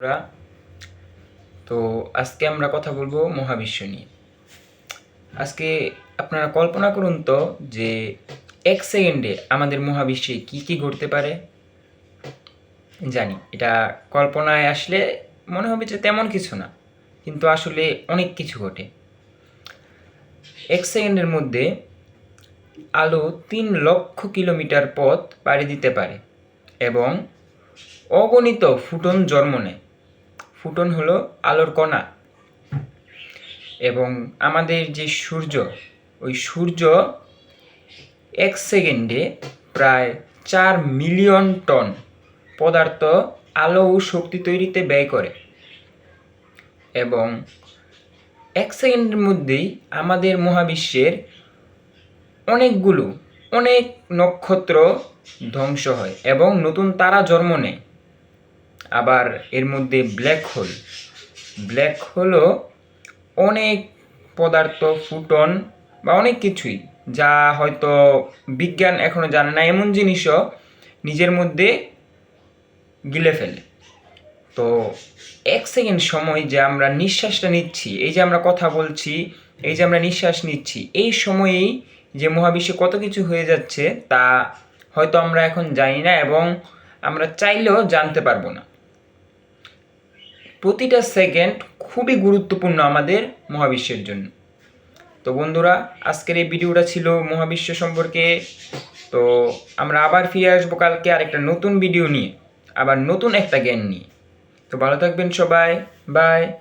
বন্ধুরা, তো আজকে আমরা কথা বলবো মহাবিশ্ব নিয়ে। আজকে আপনারা কল্পনা করুন তো যে 1 সেকেন্ডে আমাদের মহাবিশ্বে কি কি ঘটতে পারে। জানি এটা কল্পনায় আসলে মনে হবে যে তেমন কিছু না, কিন্তু আসলে অনেক কিছু ঘটে। 1 সেকেন্ডের মধ্যে আলো 3 লক্ষ কিলোমিটার পথ পাড়ি দিতে পারে এবং অগণিত ফুটন জন্ম নেয়। ফুটন হলো আলোর কণা। এবং আমাদের যে সূর্য, ওই সূর্য 1 সেকেন্ডে প্রায় 4 মিলিয়ন টন পদার্থ আলো ও শক্তি তৈরিতে ব্যয় করে। এবং 1 সেকেন্ডের মধ্যেই আমাদের মহাবিশ্বের অনেক নক্ষত্র ধ্বংস হয় এবং নতুন তারা জন্ম নেয়। আবার এর মধ্যে ব্ল্যাক হোলও অনেক পদার্থ, ফুটন বা অনেক কিছুই যা হয়তো বিজ্ঞান এখনো জানে না, এমন জিনিসও নিজের মধ্যে গিলে ফেলে। তো 1 সেকেন্ড সময় যে আমরা নিঃশ্বাসটা নিচ্ছি, এই যে আমরা কথা বলছি, এই যে আমরা নিঃশ্বাস নিচ্ছি, এই সময়েই যে মহাবিশ্বে কত কিছু হয়ে যাচ্ছে তা হয়তো আমরা এখন জানি না এবং আমরা চাইলেও জানতে পারবো না। প্রতিটা সেকেন্ড খুবই গুরুত্বপূর্ণ আমাদের মহাবিশ্বের জন্য। তো বন্ধুরা, আজকের এই ভিডিওটা ছিল মহাবিশ্ব সম্পর্কে। তো আমরা আবার ফিরে আসবো কালকে আরেকটা নতুন ভিডিও নিয়ে, আবার নতুন একটা জ্ঞান নিয়ে। তো ভালো থাকবেন সবাই, বাই।